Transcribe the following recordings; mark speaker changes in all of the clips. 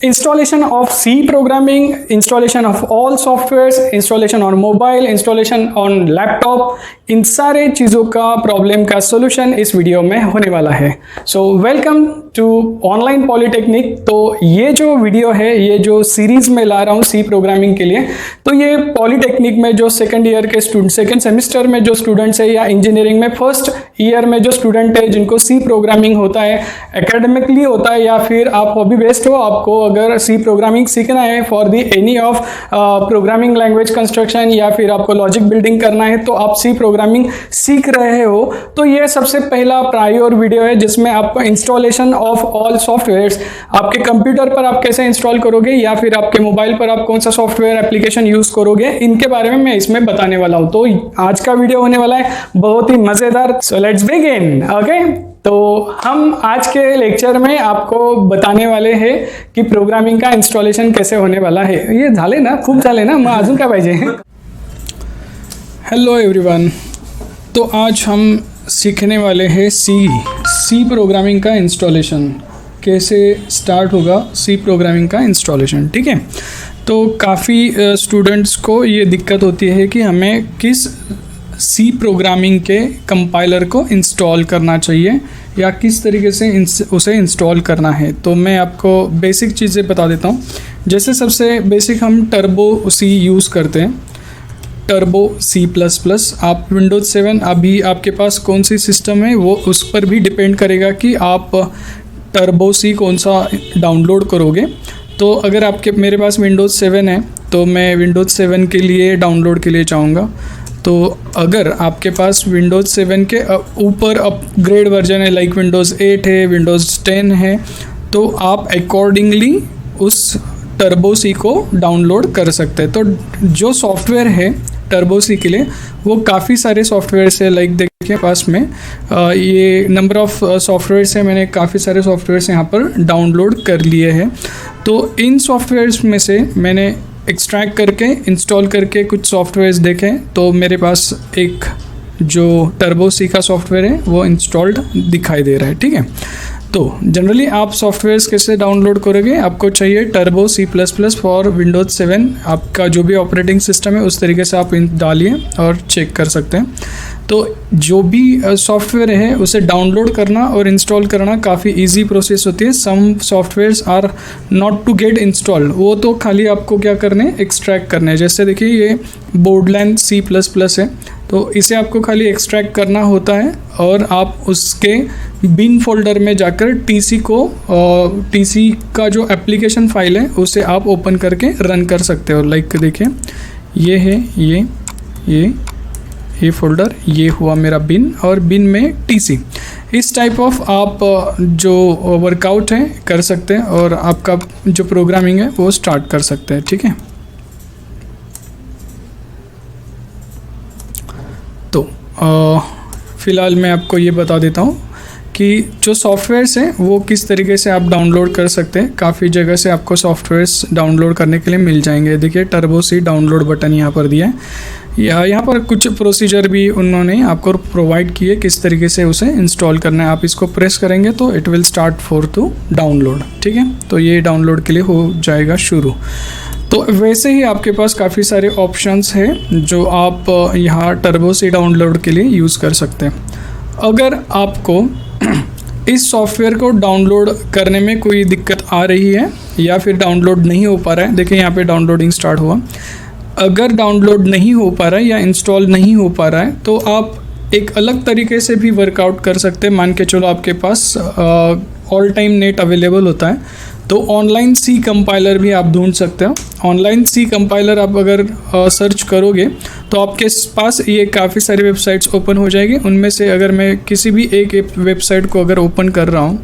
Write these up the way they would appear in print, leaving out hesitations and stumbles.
Speaker 1: installation of C programming, installation of all softwares, installation on mobile, installation on laptop, इन सारे चीज़ों का problem का solution इस video में होने वाला है। So welcome to online polytechnic. तो ये जो वीडियो है, ये जो सीरीज में ला रहा हूँ सी प्रोग्रामिंग के लिए, तो ये पॉलीटेक्निक में जो सेकंड ईयर के स्टूडेंट, सेकंड सेमेस्टर में जो स्टूडेंट्स है या इंजीनियरिंग में फर्स्ट ईयर में जो स्टूडेंट है जिनको सी प्रोग्रामिंग होता है, एकेडमिकली होता है या फिर आप हॉबी बेस्ड हो, आपको अगर सी प्रोग्रामिंग सीखना है for the any of programming language construction या फिर आपको लॉजिक बिल्डिंग करना है, तो आप सी प्रोग्रामिंग सीख रहे हो, तो ये सबसे पहला प्रायोर वीडियो है जिसमें आपको इंस्टॉलेशन ऑफ ऑल सॉफ्टवेयर्स, आपके कंप्यूटर पर आप कैसे इंस्टॉल करोगे या फिर आपके मोबाइल पर आप कौन सा सॉफ्टवेयर एप्लीकेशन यूज करोगे, इनके बारे में मैं इसमें बताने वाला हूं। तो आज का वीडियो होने वाला है बहुत ही मजेदार। So let's begin. ओके, तो हम आज के लेक्चर में आपको बताने वाले हैं कि प्रोग्रामिंग का इंस्टॉलेशन कैसे होने वाला है। ये झाले ना, खूप झाले ना, मग अजून काय पाहिजे। हेलो एवरीवन, तो आज हम सीखने वाले हैं सी प्रोग्रामिंग का इंस्टॉलेशन कैसे स्टार्ट होगा, सी प्रोग्रामिंग का इंस्टॉलेशन। ठीक है, तो काफ़ी स्टूडेंट्स को ये दिक्कत होती है कि हमें किस सी प्रोग्रामिंग के कंपाइलर को इंस्टॉल करना चाहिए या किस तरीके से उसे इंस्टॉल करना है। तो मैं आपको बेसिक चीज़ें बता देता हूँ। जैसे सबसे बेसिक हम टर्बो सी यूज़ करते हैं, टर्बो C++। आप विंडोज़ 7 अभी आपके पास कौन सी सिस्टम है वो उस पर भी डिपेंड करेगा कि आप टर्बो सी कौन सा डाउनलोड करोगे। तो अगर मेरे पास विंडोज़ 7 है तो मैं विंडोज़ 7 के लिए डाउनलोड के लिए चाहूँगा। तो अगर आपके पास विंडोज़ 7 के ऊपर अपग्रेड वर्जन है, लाइक विंडोज़ 8 है, विंडोज़ 10 है, तो आप अकॉर्डिंगली उस टर्बो सी को डाउनलोड कर सकते हैं। तो जो सॉफ्टवेयर है टर्बो सी के लिए वो काफ़ी सारे सॉफ्टवेयर्स है, लाइक देखिए पास में ये नंबर ऑफ़ सॉफ्टवेयर्स है, मैंने काफ़ी सारे सॉफ्टवेयर्स यहाँ पर डाउनलोड कर लिए हैं। तो इन सॉफ्टवेयर्स में से मैंने एक्सट्रैक्ट करके इंस्टॉल करके कुछ सॉफ्टवेयर्स देखें, तो मेरे पास एक जो टर्बो सी का सॉफ्टवेयर है वो इंस्टॉल्ड दिखाई दे रहा है। ठीक है, तो जनरली आप सॉफ्टवेयर्स कैसे डाउनलोड करोगे, आपको चाहिए टर्बो C++ फॉर विंडोज़ 7। आपका जो भी ऑपरेटिंग सिस्टम है उस तरीके से आप डालिए और चेक कर सकते हैं। तो जो भी सॉफ्टवेयर है उसे डाउनलोड करना और इंस्टॉल करना काफ़ी इजी प्रोसेस होती है। Some softwares are not to get installed, वो तो खाली आपको क्या करने, एक्सट्रैक्ट करने हैं। जैसे देखिए ये बोर्डलैंड C++ है, तो इसे आपको खाली एक्सट्रैक्ट करना होता है और आप उसके बिन फोल्डर में जाकर टीसी का जो एप्लीकेशन फ़ाइल है उसे आप ओपन करके रन कर सकते हो। लाइक देखिए ये है ये फोल्डर, ये हुआ मेरा बिन और बिन में टीसी। इस टाइप ऑफ आप जो वर्कआउट है कर सकते हैं और आपका जो प्रोग्रामिंग है वो स्टार्ट कर सकते हैं। ठीक है, तो फ़िलहाल मैं आपको ये बता देता हूँ कि जो सॉफ्टवेयर्स हैं वो किस तरीके से आप डाउनलोड कर सकते हैं। काफ़ी जगह से आपको सॉफ्टवेयर्स डाउनलोड करने के लिए मिल जाएंगे। देखिए टर्बो सी डाउनलोड बटन यहाँ पर दिया है, यहाँ पर कुछ प्रोसीजर भी उन्होंने आपको प्रोवाइड किए किस तरीके से उसे इंस्टॉल करना है। आप इसको प्रेस करेंगे तो it will start for to download. ठीक है, तो ये डाउनलोड के लिए हो जाएगा शुरू। तो वैसे ही आपके पास काफ़ी सारे ऑप्शंस हैं जो आप यहाँ टर्बो सी डाउनलोड के लिए यूज़ कर सकते हैं। अगर आपको इस सॉफ्टवेयर को डाउनलोड करने में कोई दिक्कत आ रही है या फिर डाउनलोड नहीं हो पा रहा है, देखिए यहाँ पे डाउनलोडिंग स्टार्ट हुआ। अगर डाउनलोड नहीं हो पा रहा है या इंस्टॉल नहीं हो पा रहा है तो आप एक अलग तरीके से भी वर्कआउट कर सकते हैं। मान के चलो आपके पास ऑल टाइम नेट अवेलेबल होता है, तो ऑनलाइन सी कंपाइलर भी आप ढूंढ सकते हो। ऑनलाइन सी कंपाइलर आप अगर सर्च करोगे तो आपके पास ये काफ़ी सारी वेबसाइट्स ओपन हो जाएगी। उनमें से अगर मैं किसी भी एक वेबसाइट को अगर ओपन कर रहा हूँ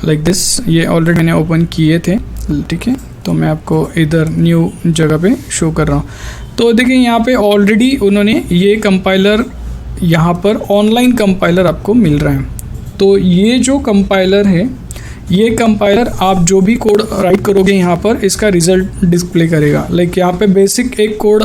Speaker 1: लाइक दिस, ये ऑलरेडी मैंने ओपन किए थे। ठीक है, तो मैं आपको इधर न्यू जगह पे शो कर रहा हूँ। तो देखिए यहाँ पे ऑलरेडी उन्होंने ये कंपाइलर, यहाँ पर ऑनलाइन कंपाइलर आपको मिल रहा है। तो ये जो कंपाइलर है, ये कंपाइलर आप जो भी कोड राइट करोगे यहाँ पर इसका रिज़ल्ट डिस्प्ले करेगा। लाइक यहाँ पे बेसिक एक कोड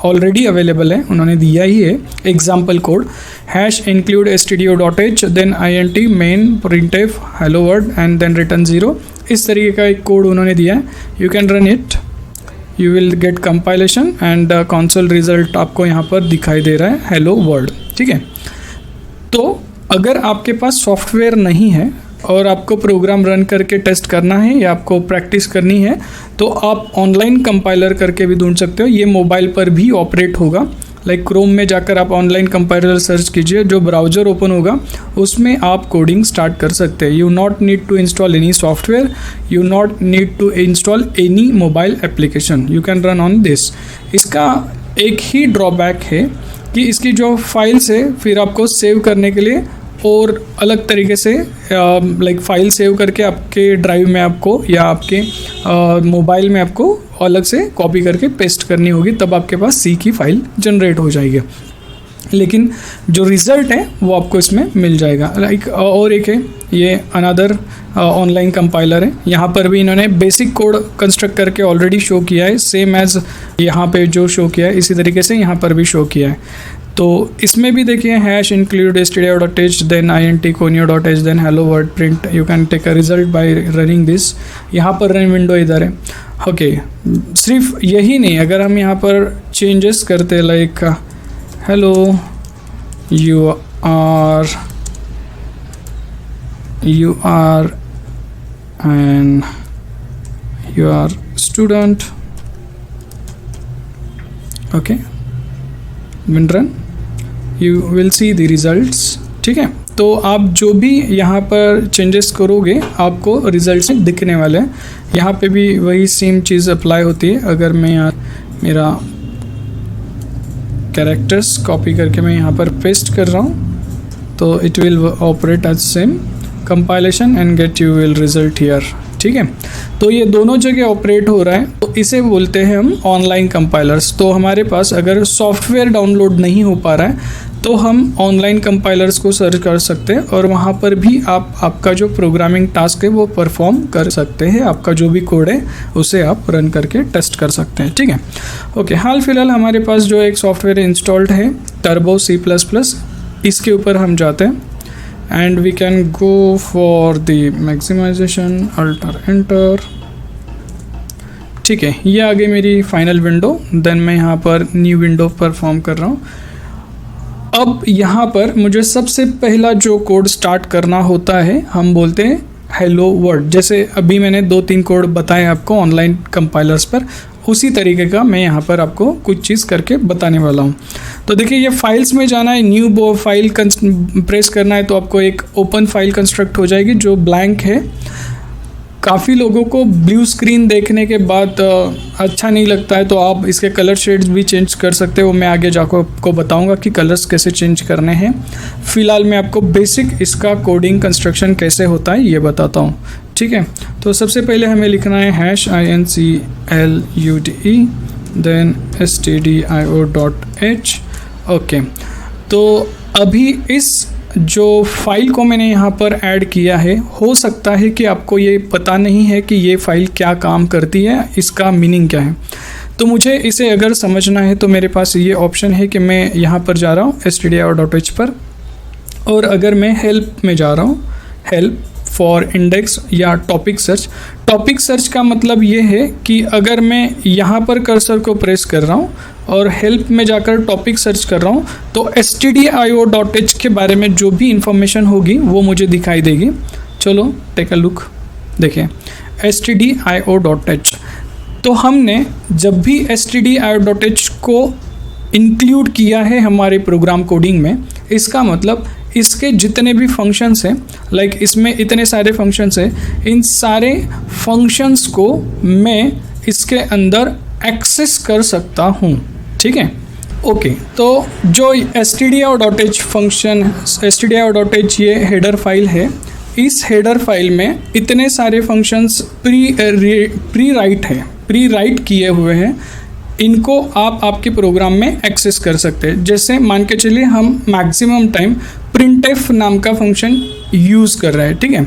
Speaker 1: ऑलरेडी अवेलेबल है, उन्होंने दिया ही है example code #include stdio.h then int main printf hello world and then return 0 इस तरीके का एक कोड उन्होंने दिया है, you can run it, you will get compilation and console result आपको यहाँ पर दिखाई दे रहा है हेलो वर्ल्ड। ठीक है, तो अगर आपके पास सॉफ्टवेयर नहीं है और आपको प्रोग्राम रन करके टेस्ट करना है या आपको प्रैक्टिस करनी है तो आप ऑनलाइन कंपाइलर करके भी ढूंढ सकते हो। ये मोबाइल पर भी ऑपरेट होगा, लाइक क्रोम में जाकर आप ऑनलाइन कंपाइलर सर्च कीजिए, जो ब्राउज़र ओपन होगा उसमें आप कोडिंग स्टार्ट कर सकते हैं। You not need to install any software, you not need to install any mobile application, you can run on this. इसका एक ही ड्रॉबैक है कि इसकी जो फाइल्स है फिर आपको सेव करने के लिए और अलग तरीके से लाइक फाइल सेव करके आपके ड्राइव में आपको या आपके मोबाइल में आपको अलग से कॉपी करके पेस्ट करनी होगी, तब आपके पास सी की फ़ाइल जनरेट हो जाएगी। लेकिन जो रिज़ल्ट है वो आपको इसमें मिल जाएगा। लाइक और एक है ये अनदर ऑनलाइन कंपाइलर है, यहाँ पर भी इन्होंने बेसिक कोड कंस्ट्रक्ट करके ऑलरेडी शो किया है, सेम एज़ यहाँ पे जो शो किया है इसी तरीके से यहाँ पर भी शो किया है। तो इसमें भी देखिए hash include stdio.h then int conio.h then hello word print, you can take a result by running this. यहाँ पर रन विंडो इधर है। ओके, सिर्फ यही नहीं, अगर हम यहाँ पर चेंजेस करते like hello you are and you are student, okay win run, you will see the results. ठीक है, तो आप जो भी यहाँ पर चेंजेस करोगे आपको रिजल्ट्स दिखने वाले हैं। यहाँ पे भी वही सेम चीज़ अप्लाई होती है। अगर मैं यहाँ मेरा कैरेक्टर्स कॉपी करके मैं यहाँ पर पेस्ट कर रहा हूँ तो it will operate as same compilation and get you will result here. ठीक है, तो ये दोनों जगह ऑपरेट हो रहा है, तो इसे बोलते हैं हम ऑनलाइन कंपाइलर्स। तो हमारे पास अगर सॉफ्टवेयर डाउनलोड नहीं हो पा रहा है तो हम ऑनलाइन कंपाइलर्स को सर्च कर सकते हैं और वहाँ पर भी आप आपका जो प्रोग्रामिंग टास्क है वो परफॉर्म कर सकते हैं। आपका जो भी कोड है उसे आप रन करके टेस्ट कर सकते हैं। ठीक है, ओके, हाल फिलहाल हमारे पास जो एक सॉफ्टवेयर इंस्टॉल्ड है टर्बो C++, इसके ऊपर हम जाते हैं and we can go for the maximization, alter enter। ठीक है, ये आ गई मेरी फाइनल विंडो। देन मैं यहाँ पर न्यू विंडो परफॉर्म कर रहा हूँ। अब यहाँ पर मुझे सबसे पहला जो कोड स्टार्ट करना होता है हम बोलते हैं हेलो वर्ल्ड। जैसे अभी मैंने 2-3 कोड बताए आपको ऑनलाइन कंपाइलर्स पर, उसी तरीके का मैं यहाँ पर आपको कुछ चीज़ करके बताने वाला हूँ। तो देखिए, ये फाइल्स में जाना है, न्यू फाइल प्रेस करना है तो आपको एक ओपन फाइल कंस्ट्रक्ट हो जाएगी जो ब्लैंक है। काफ़ी लोगों को ब्लू स्क्रीन देखने के बाद अच्छा नहीं लगता है, तो आप इसके कलर शेड्स भी चेंज कर सकते हो। मैं आगे जाकर आपको बताऊंगा कि कलर्स कैसे चेंज करने हैं। फ़िलहाल मैं आपको बेसिक इसका कोडिंग कंस्ट्रक्शन कैसे होता है ये बताता हूँ। ठीक है, तो सबसे पहले हमें लिखना है #include देन stdio.h। ओके, तो अभी इस जो फाइल को मैंने यहाँ पर ऐड किया है, हो सकता है कि आपको ये पता नहीं है कि ये फ़ाइल क्या काम करती है, इसका मीनिंग क्या है। तो मुझे इसे अगर समझना है तो मेरे पास ये ऑप्शन है कि मैं यहाँ पर जा रहा हूँ stdio.h पर, और अगर मैं हेल्प में जा रहा हूँ, हेल्प फॉर इंडेक्स या टॉपिक सर्च। टॉपिक सर्च का मतलब ये है कि अगर मैं यहाँ पर कर्सर को प्रेस कर रहा हूँ और हेल्प में जाकर टॉपिक सर्च कर रहा हूँ तो stdio.h के बारे में जो भी इंफॉर्मेशन होगी वो मुझे दिखाई देगी। चलो टेक अ लुक, देखिए stdio.h। तो हमने जब भी stdio.h को इंक्लूड किया है हमारे प्रोग्राम कोडिंग में, इसका मतलब इसके जितने भी फंक्शंस हैं, लाइक इसमें इतने सारे फंक्शंस हैं, इन सारे फंक्शंस को मैं इसके अंदर एक्सेस कर सकता हूँ। ठीक है, ओके, तो जो stdio.h फंक्शन, stdio.h ये हेडर फाइल है। इस हेडर फाइल में इतने सारे फंक्शंस प्री राइट किए हुए हैं। इनको आप आपके प्रोग्राम में एक्सेस कर सकते हैं। जैसे मान के चलिए हम मैक्सिमम टाइम printf नाम का फंक्शन यूज़ कर रहे हैं। ठीक है,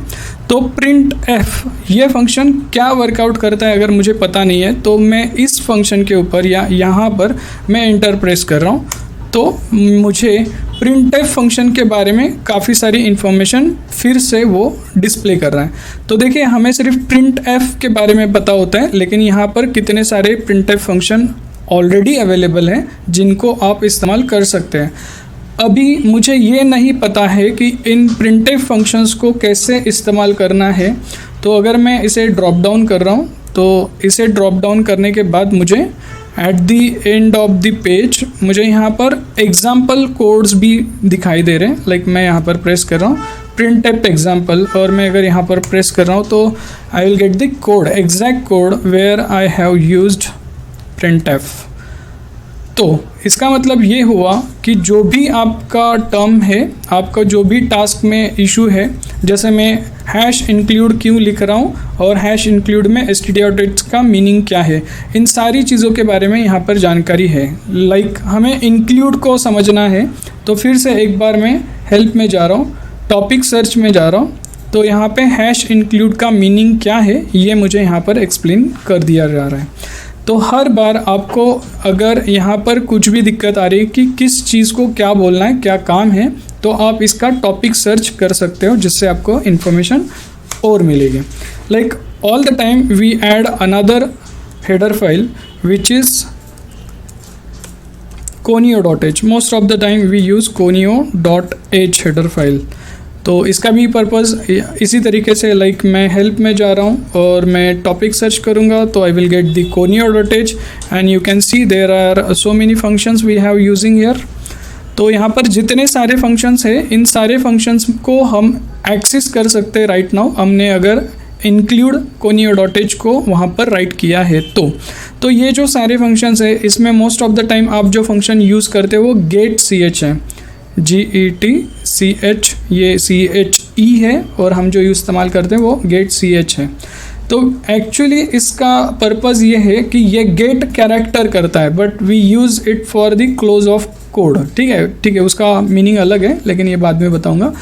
Speaker 1: तो printf ये फंक्शन क्या वर्कआउट करता है अगर मुझे पता नहीं है तो मैं इस फंक्शन के ऊपर या यहाँ पर मैं इंटर प्रेस कर रहा हूँ तो मुझे printf फंक्शन के बारे में काफ़ी सारी इन्फॉर्मेशन फिर से वो डिस्प्ले कर रहा है। तो देखिए हमें सिर्फ printf के बारे में पता होता है, लेकिन यहाँ पर कितने सारे printf फंक्शन ऑलरेडी अवेलेबल हैं जिनको आप इस्तेमाल कर सकते हैं। अभी मुझे ये नहीं पता है कि इन printf फंक्शंस को कैसे इस्तेमाल करना है। तो अगर मैं इसे ड्रॉप डाउन कर रहा हूँ, तो इसे ड्रॉप डाउन करने के बाद मुझे at the end of the page मुझे यहाँ पर एग्जाम्पल कोड्स भी दिखाई दे रहे हैं। लाइक मैं यहाँ पर प्रेस कर रहा हूँ printf एग्जाम्पल, और मैं अगर यहाँ पर प्रेस कर रहा हूँ तो I will get the code, exact code where I have used printf। तो इसका मतलब ये हुआ कि जो भी आपका टर्म है, आपका जो भी टास्क में इशू है, जैसे मैं हैश इंक्लूड क्यों लिख रहा हूँ और हैश इंक्लूड में std.h का मीनिंग क्या है, इन सारी चीज़ों के बारे में यहाँ पर जानकारी है। लाइक हमें इंक्लूड को समझना है, तो फिर से एक बार मैं हेल्प में जा रहा हूँ, टॉपिक सर्च में जा रहा हूँ, तो यहाँ पे हैश इंक्लूड का मीनिंग क्या है ये मुझे यहाँ पर एक्सप्लेन कर दिया जा रहा है। तो हर बार आपको अगर यहाँ पर कुछ भी दिक्कत आ रही है कि किस चीज़ को क्या बोलना है, क्या काम है, तो आप इसका टॉपिक सर्च कर सकते हो, जिससे आपको इन्फॉर्मेशन और मिलेगी। Like all the time we add another header file which is conio.h। Most of the time we use conio.h header file. तो इसका भी पर्पज़ इसी तरीके से, लाइक मैं हेल्प में जा रहा हूँ और मैं टॉपिक सर्च करूँगा, तो I will get the conio.h and you can see there are so many functions we have using here. तो यहाँ पर जितने सारे फंक्शंस हैं, इन सारे फंक्शंस को हम एक्सेस कर सकते हैं राइट नाउ, हमने अगर इंक्लूड conio.h को वहाँ पर राइट किया है तो ये जो सारे फंक्शंस है, इसमें मोस्ट ऑफ द टाइम आप जो फंक्शन यूज़ करते हो वो get.ch है, get.ch, ये che है, और हम जो इस्तेमाल करते हैं वो get.ch है। तो एक्चुअली इसका पर्पज़ ये है कि ये गेट कैरेक्टर करता है, but we use it for the close of code. ठीक है, उसका मीनिंग अलग है, लेकिन ये बाद में बताऊंगा।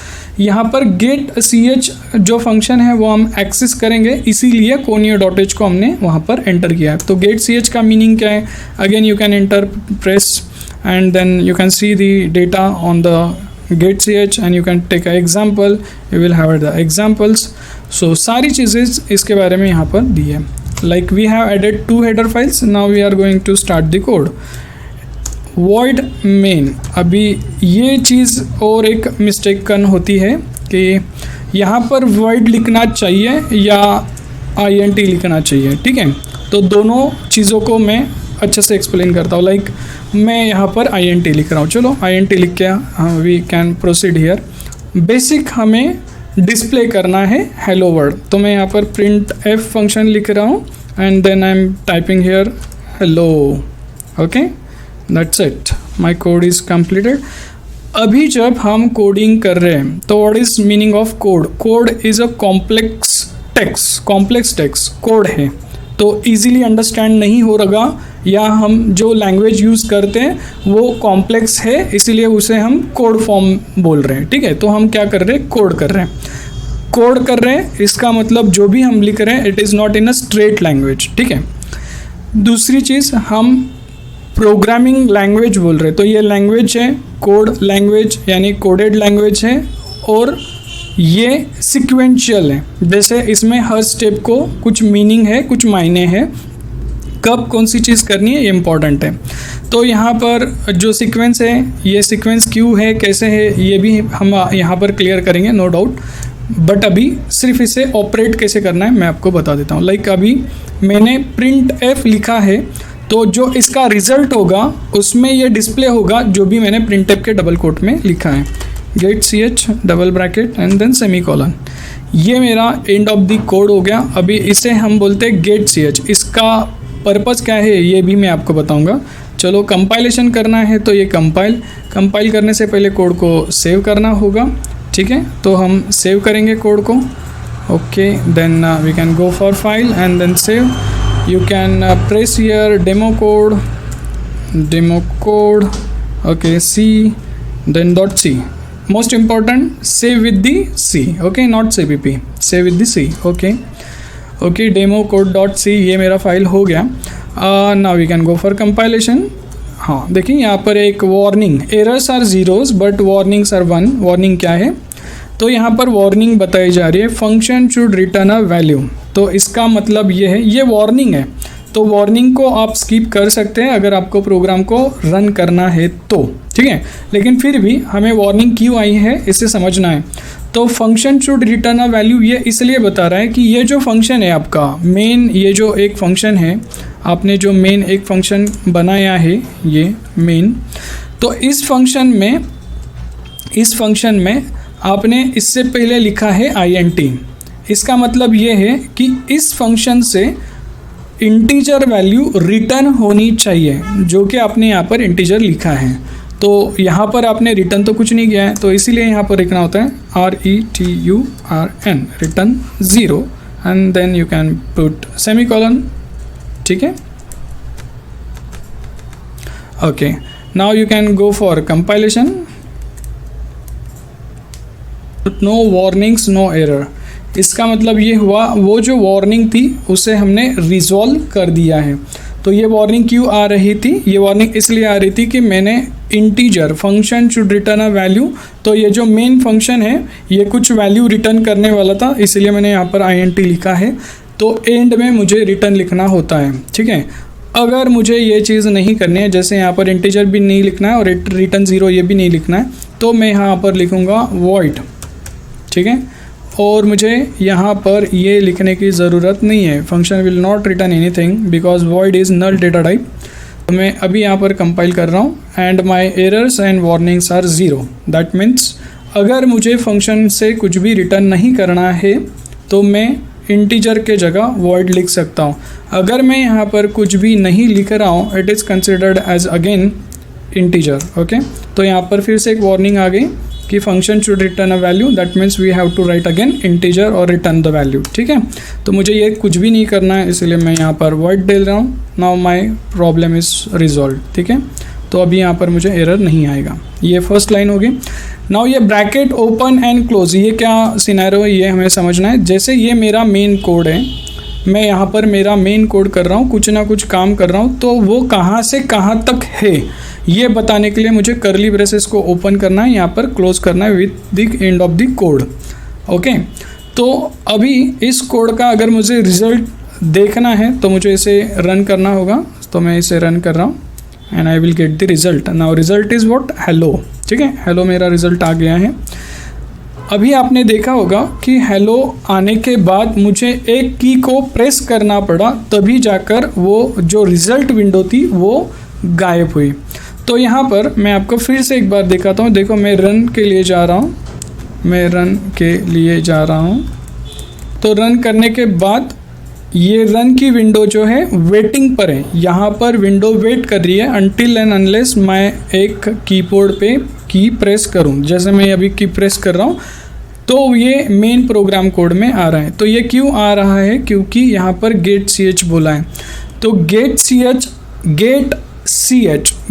Speaker 1: यहाँ पर get.ch जो फंक्शन है वो हम एक्सेस करेंगे, इसीलिए conio.h को हमने वहाँ पर एंटर किया है। तो get.ch का मीनिंग क्या है, again you can enter press and then you can see the data on the get.ch and you can take an example, you will have the examples। so सारी चीज़ें इसके बारे में यहाँ पर दी है। like we have added 2 header files, now we are going to start the code। void main, अभी ये चीज़ और एक मिस्टेक कन होती है कि यहाँ पर void लिखना चाहिए या int लिखना चाहिए। ठीक है, तो दोनों चीज़ों को मैं अच्छे से एक्सप्लेन करता हूँ। लाइक मैं यहाँ पर int लिख रहा हूँ, चलो int लिख के we can proceed here. Basic हमें डिस्प्ले करना है हेलो वर्ल्ड, तो मैं यहाँ पर printf फंक्शन लिख रहा हूँ and then I am typing here hello. Okay, that's it, my code is completed. अभी जब हम कोडिंग कर रहे हैं तो what is meaning of code? Code is a complex text code है, तो इजीली अंडरस्टैंड नहीं हो रहा, या हम जो लैंग्वेज यूज़ करते हैं वो कॉम्प्लेक्स है, इसीलिए उसे हम कोड फॉर्म बोल रहे हैं। ठीक है, तो हम क्या कर रहे हैं, कोड कर रहे हैं। इसका मतलब जो भी हम लिख रहे हैं it is not in a straight language. ठीक है, दूसरी चीज़ हम प्रोग्रामिंग लैंग्वेज बोल रहे हैं, तो ये लैंग्वेज है कोड लैंग्वेज, यानी कोडेड लैंग्वेज है, और ये सिक्वेंशियल है, जैसे इसमें हर स्टेप को कुछ मीनिंग है, कुछ मायने हैं, कब कौन सी चीज़ करनी है ये इम्पॉर्टेंट है। तो यहाँ पर जो सीक्वेंस है, ये सीक्वेंस क्यों है, कैसे है, ये भी हम यहाँ पर क्लियर करेंगे, नो डाउट। बट अभी सिर्फ इसे ऑपरेट कैसे करना है मैं आपको बता देता हूँ। लाइक अभी मैंने printf लिखा है, तो जो इसका रिज़ल्ट होगा उसमें ये डिस्प्ले होगा जो भी मैंने printf के डबल कोट में लिखा है, get.ch double bracket and then semicolon. ये मेरा एंड ऑफ द कोड हो गया। अभी इसे हम बोलते हैं get.ch। इसका पर्पज़ क्या है ये भी मैं आपको बताऊंगा। चलो कंपाइलेशन करना है, तो ये कंपाइल करने से पहले कोड को सेव करना होगा। ठीक है, तो हम सेव करेंगे कोड को। Okay, then we can go for file and then save. You can press here demo code okay, C then .c। Most important, save with the C, okay, not cpp, save with the C। Okay, demo code .c, ये मेरा file हो गया। Now we can go for compilation. हाँ देखिए यहाँ पर एक warning, errors are zeroes but warnings are 1। Warning क्या है, तो यहाँ पर वार्निंग बताई जा रही है function should return a value. तो इसका मतलब ये है, ये वार्निंग है, तो वार्निंग को आप स्किप कर सकते हैं अगर आपको प्रोग्राम को रन करना है तो, ठीक है। लेकिन फिर भी हमें वार्निंग क्यों आई है इसे समझना है। तो function should return a value ये इसलिए बता रहा है कि ये जो फंक्शन है आपका मेन, ये जो एक फंक्शन है, आपने जो मेन एक फंक्शन बनाया है ये मेन, तो इस फंक्शन में आपने इससे पहले लिखा है int। इसका मतलब ये है कि इस फंक्शन से इंटीजर वैल्यू रिटर्न होनी चाहिए, जो कि आपने यहाँ पर इंटीजर लिखा है। तो यहाँ पर आपने रिटर्न तो कुछ नहीं किया है, तो इसीलिए यहाँ पर लिखना होता है RETURN, return 0 and then you can put semicolon, ठीक है। Okay, now you can go for compilation. No warnings no error, इसका मतलब ये हुआ वो जो वार्निंग थी उसे हमने रिजॉल्व कर दिया है। तो ये वार्निंग क्यों आ रही थी, ये वार्निंग इसलिए आ रही थी कि मैंने integer function should return a value, तो ये जो मेन फंक्शन है ये कुछ वैल्यू रिटर्न करने वाला था, इसलिए मैंने यहाँ पर int लिखा है। तो एंड में मुझे रिटर्न लिखना होता है, ठीक है। अगर मुझे ये चीज़ नहीं करनी है, जैसे यहाँ पर इंटीजर भी नहीं लिखना है और रिटर्न 0 ये भी नहीं लिखना है, तो मैं यहाँ पर लिखूँगा void, ठीक है। और मुझे यहाँ पर ये लिखने की ज़रूरत नहीं है, function will not return anything because void is null data type. तो मैं अभी यहाँ पर कंपाइल कर रहा हूँ and my errors and warnings are 0। That means अगर मुझे फंक्शन से कुछ भी रिटर्न नहीं करना है तो मैं इंटीजर के जगह void लिख सकता हूँ। अगर मैं यहाँ पर कुछ भी नहीं लिख रहा हूँ, it is considered as again integer, okay. तो यहाँ पर फिर से एक वार्निंग आ गई कि function should return a value, that means we have to write again integer और रिटर्न द वैल्यू, ठीक है। तो मुझे ये कुछ भी नहीं करना है, इसलिए मैं यहाँ पर void डाल रहा हूँ। Now my problem is resolve, ठीक है। तो अभी यहाँ पर मुझे एरर नहीं आएगा। ये फर्स्ट लाइन होगी। नाउ ये ब्रैकेट ओपन एंड क्लोज, ये क्या सिनेरियो है ये हमें समझना है। जैसे ये मेरा मेन कोड है, मैं यहाँ पर मेरा मेन कोड कर रहा हूँ, कुछ ना कुछ काम कर रहा हूँ, तो वो कहाँ से कहाँ तक है ये बताने के लिए मुझे कर्ली ब्रेसेस को ओपन करना है, यहाँ पर क्लोज करना है with the end of the code, okay. तो अभी इस कोड का अगर मुझे रिजल्ट देखना है तो मुझे इसे रन करना होगा। तो मैं इसे रन कर रहा हूँ and I will get the result. Now result is what, hello, ठीक है। हेलो मेरा रिजल्ट आ गया है। अभी आपने देखा होगा कि हेलो आने के बाद मुझे एक की को प्रेस करना पड़ा, तभी जाकर वो जो रिज़ल्ट विंडो थी वो गायब हुई। तो यहाँ पर मैं आपको फिर से एक बार दिखाता हूँ। देखो मैं रन के लिए जा रहा हूँ, तो रन करने के बाद ये रन की विंडो जो है वेटिंग पर है। यहाँ पर विंडो वेट कर रही है अनटिल एंड अनलेस मैं एक कीबोर्ड पे की प्रेस करूँ। जैसे मैं अभी की प्रेस कर रहा हूँ तो ये मेन प्रोग्राम कोड में आ रहा है। तो ये क्यों आ रहा है, क्योंकि यहाँ पर गेट बोला है। तो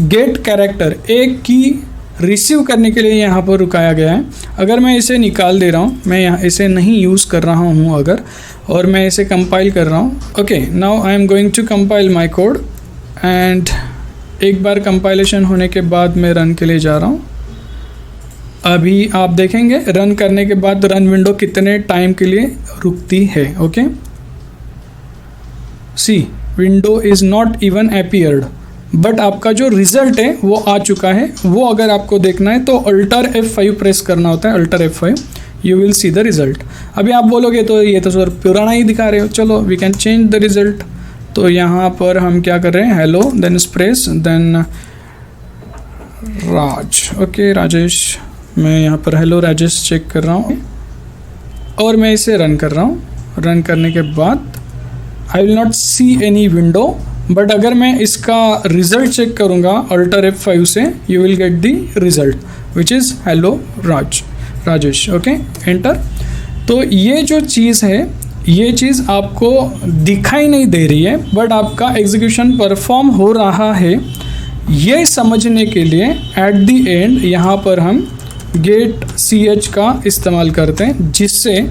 Speaker 1: गेट कैरेक्टर एक की रिसीव करने के लिए यहाँ पर रुकाया गया है। अगर मैं इसे निकाल दे रहा हूँ, मैं यहाँ इसे नहीं यूज़ कर रहा हूँ अगर, और मैं इसे कंपाइल कर रहा हूँ। Okay, now I am going to compile my code and एक बार कंपाइलेशन होने के बाद मैं रन के लिए जा रहा हूँ। अभी आप देखेंगे रन करने के बाद रन विंडो कितने टाइम के लिए रुकती है। Okay, see window is not even appeared, but आपका जो रिज़ल्ट है वो आ चुका है। वो अगर आपको देखना है तो अल्टर F5 प्रेस करना होता है, alter F5, you will see the result. अभी आप बोलोगे तो ये तो सर पुराना ही दिखा रहे हो, चलो we can change the result. तो यहाँ पर हम क्या कर रहे हैं, hello then space then Raj, okay Rajesh, मैं यहाँ पर हेलो राजेश चेक कर रहा हूँ और मैं इसे रन कर रहा हूँ। रन करने के बाद I will not see any window, but अगर मैं इसका रिज़ल्ट चेक करूँगा अल्टर F5 से, you will get the result which is hello Rajesh, okay, enter. तो ये जो चीज़ है ये चीज़ आपको दिखाई नहीं दे रही है, बट आपका एग्जीक्यूशन परफॉर्म हो रहा है। ये समझने के लिए एट द एंड यहाँ पर हम गेट ch का इस्तेमाल करते हैं, जिससे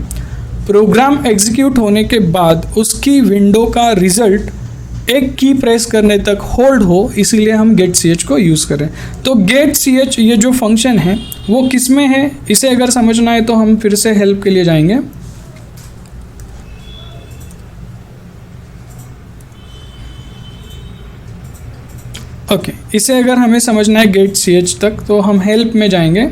Speaker 1: प्रोग्राम एग्जीक्यूट होने के बाद उसकी विंडो का रिज़ल्ट एक की प्रेस करने तक होल्ड हो, इसीलिए हम गेट सी एच को यूज़ करें। तो गेट सी एच ये जो फंक्शन है वो किस में है, इसे अगर समझना है तो हम फिर से हेल्प के लिए जाएंगे। ओके, इसे अगर हमें समझना है गेट सी एच तक तो हम हेल्प में जाएंगे,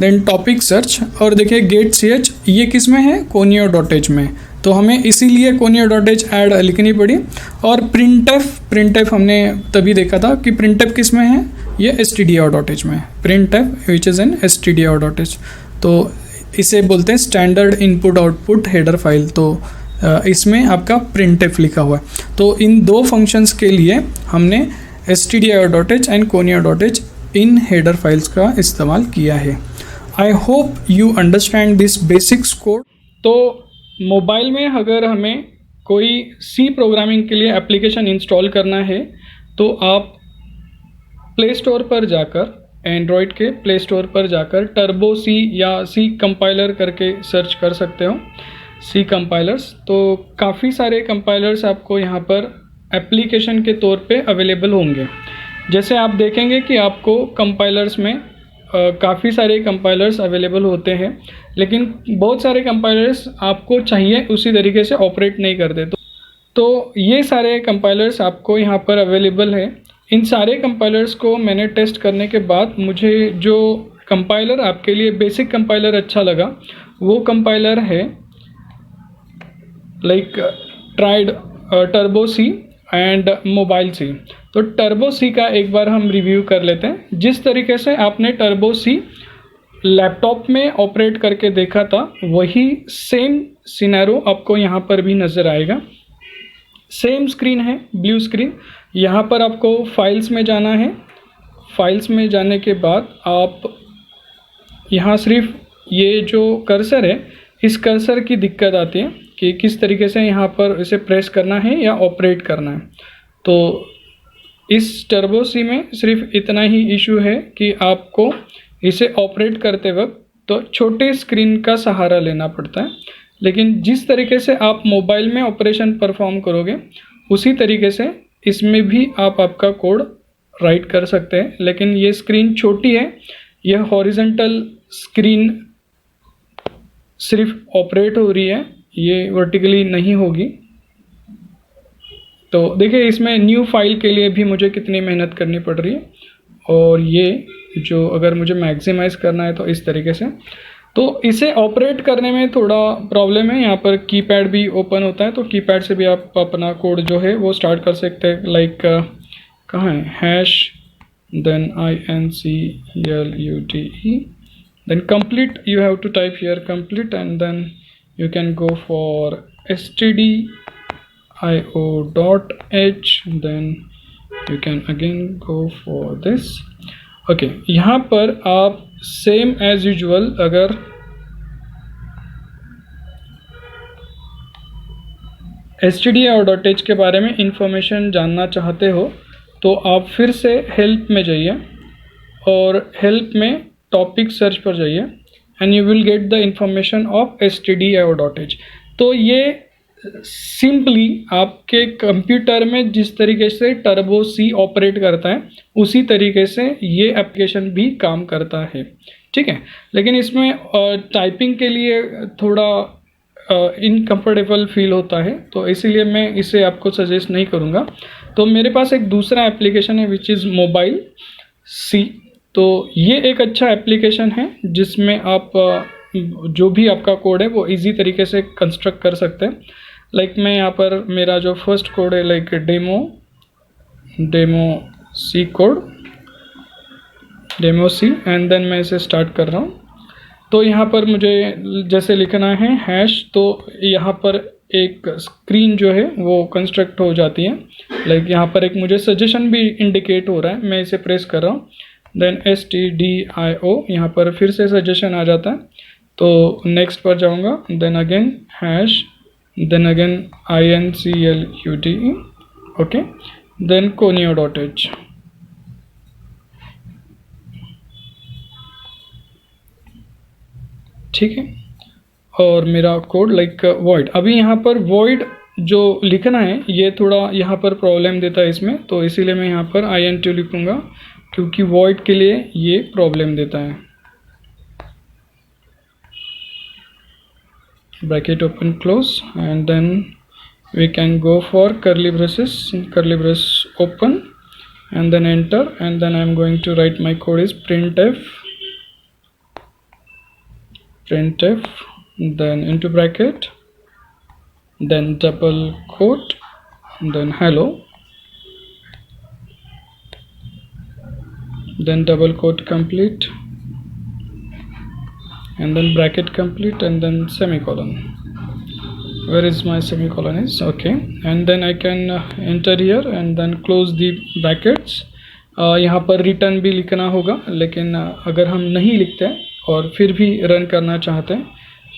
Speaker 1: देन टॉपिक सर्च, और देखिए गेट सी एच ये किस में है, कोनियो डॉट एच में। तो हमें इसीलिए कोनियो डॉट एच ऐड लिखनी पड़ी। और प्रिंट एफ हमने तभी देखा था कि प्रिंट एफ किस में है, ये stdio.h में, print F which is in stdio.h। तो इसे बोलते हैं standard input output header file. तो इसमें आपका प्रिंट एफ लिखा हुआ है। तो इन दो फंक्शंस के लिए हमने stdio.h and conio.h in header files का इस्तेमाल किया है। I hope you understand this basics code. तो मोबाइल में अगर हमें कोई सी प्रोग्रामिंग के लिए एप्लीकेशन इंस्टॉल करना है तो आप प्ले स्टोर पर जाकर, एंड्रॉयड के प्ले स्टोर पर जाकर टर्बो सी या सी कंपाइलर करके सर्च कर सकते हो, सी कंपाइलर्स। तो काफ़ी सारे कंपाइलर्स आपको यहाँ पर एप्लीकेशन के तौर पे अवेलेबल होंगे। जैसे आप देखेंगे कि आपको कंपाइलर्स में काफ़ी सारे कंपाइलर्स अवेलेबल होते हैं, लेकिन बहुत सारे कंपाइलर्स आपको चाहिए उसी तरीके से ऑपरेट नहीं करते। तो ये सारे कंपाइलर्स आपको यहाँ पर अवेलेबल है। इन सारे कंपाइलर्स को मैंने टेस्ट करने के बाद मुझे जो कंपाइलर आपके लिए बेसिक कंपाइलर अच्छा लगा वो कंपाइलर है like tried turbo C and mobile C. तो टर्बो सी का एक बार हम रिव्यू कर लेते हैं। जिस तरीके से आपने टर्बो सी लैपटॉप में ऑपरेट करके देखा था वही सेम सिनेरियो आपको यहाँ पर भी नज़र आएगा। सेम स्क्रीन है, ब्लू स्क्रीन। यहाँ पर आपको फाइल्स में जाना है। फाइल्स में जाने के बाद आप यहाँ सिर्फ ये जो कर्सर है, इस कर्सर की दिक्कत आती है कि किस तरीके से यहाँ पर इसे प्रेस करना है या ऑपरेट करना है। तो इस टर्बो सी में सिर्फ इतना ही इशू है कि आपको इसे ऑपरेट करते वक्त तो छोटे स्क्रीन का सहारा लेना पड़ता है, लेकिन जिस तरीके से आप मोबाइल में ऑपरेशन परफॉर्म करोगे उसी तरीके से इसमें भी आप आपका कोड राइट कर सकते हैं। लेकिन ये स्क्रीन छोटी है, यह हॉरिजॉन्टल स्क्रीन सिर्फ ऑपरेट हो रही है, ये वर्टिकली नहीं होगी। तो देखिए इसमें न्यू फाइल के लिए भी मुझे कितनी मेहनत करनी पड़ रही है, और ये जो अगर मुझे मैक्सिमाइज़ करना है तो इस तरीके से। तो इसे ऑपरेट करने में थोड़ा प्रॉब्लम है। यहाँ पर कीपैड भी ओपन होता है, तो कीपैड से भी आप अपना कोड जो है वो स्टार्ट कर सकते हैं। लाइक कहाँ है, hash then INCLUTE then complete, you have to type here complete, and then you can go for stdio.h, then you can again go for this। Okay, यहाँ पर आप सेम एज यूजुअल अगर stdio.h के बारे में information जानना चाहते हो तो आप फिर से हेल्प में जाइए और हेल्प में टॉपिक सर्च पर जाइए and you will get the information of stdio.h। तो ये सिंपली आपके कंप्यूटर में जिस तरीके से टर्बो सी ऑपरेट करता है उसी तरीके से ये एप्लीकेशन भी काम करता है, ठीक है। लेकिन इसमें टाइपिंग के लिए थोड़ा इनकम्फर्टेबल फील होता है, तो इसीलिए मैं इसे आपको सजेस्ट नहीं करूँगा। तो मेरे पास एक दूसरा एप्लीकेशन है विच इज़ मोबाइल सी। तो ये एक अच्छा एप्लीकेशन है जिसमें आप जो भी आपका कोड है वो इजी तरीके से कंस्ट्रक्ट कर सकते हैं। लाइक मैं यहाँ पर मेरा जो फर्स्ट कोड है like demo C code, demo C, and then मैं इसे स्टार्ट कर रहा हूँ। तो यहाँ पर मुझे जैसे लिखना है हैश, तो यहाँ पर एक स्क्रीन जो है वो कंस्ट्रक्ट हो जाती है। लाइक यहाँ पर एक मुझे सजेशन भी इंडिकेट हो रहा है, मैं इसे प्रेस कर रहा हूँ। देन stdio, यहाँ पर फिर से सजेशन आ जाता है, तो नेक्स्ट पर जाऊँगा। Then again hash, then again INCLUTE, okay, then conio.h। ठीक है, और मेरा कोड लाइक void। अभी यहाँ पर void जो लिखना है ये थोड़ा यहाँ पर प्रॉब्लम देता है इसमें, तो इसीलिए मैं यहाँ पर int लिखूँगा, क्योंकि void के लिए ये प्रॉब्लम देता है। Bracket open close and then we can go for curly braces, curly brace open and then enter, and then I'm going to write my code is printf, then into bracket, then double quote, then hello, then double quote complete, and then bracket complete, and then semicolon. Where is my semicolon is okay, and then I can enter here and then close the brackets. यहाँ पर return भी लिखना होगा, लेकिन अगर हम नहीं लिखते हैं और फिर भी रन करना चाहते हैं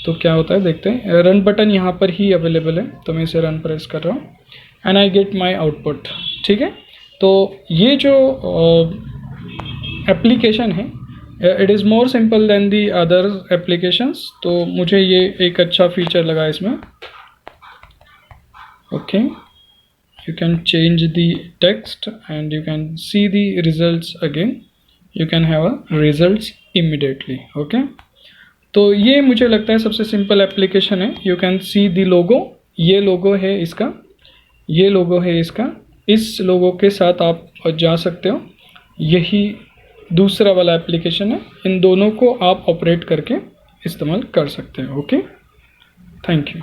Speaker 1: तो क्या होता है देखते हैं। रन बटन यहाँ पर ही अवेलेबल है, तो मैं इसे रन प्रेस कर रहा हूँ and I get my output. ठीक है, तो ये जो एप्लीकेशन है it is more simple than the other applications, तो मुझे ये एक अच्छा फीचर लगा इसमें। Okay, you can change the text and you can see the results again, you can have a results immediately. Okay, तो ये मुझे लगता है सबसे सिंपल एप्लीकेशन है। you can see the logo, ये लोगो है इसका, ये लोगो है इसका, इस लोगो के साथ आप जा सकते हो। यही दूसरा वाला एप्लीकेशन है, इन दोनों को आप ऑपरेट करके इस्तेमाल कर सकते हो। Okay, thank you.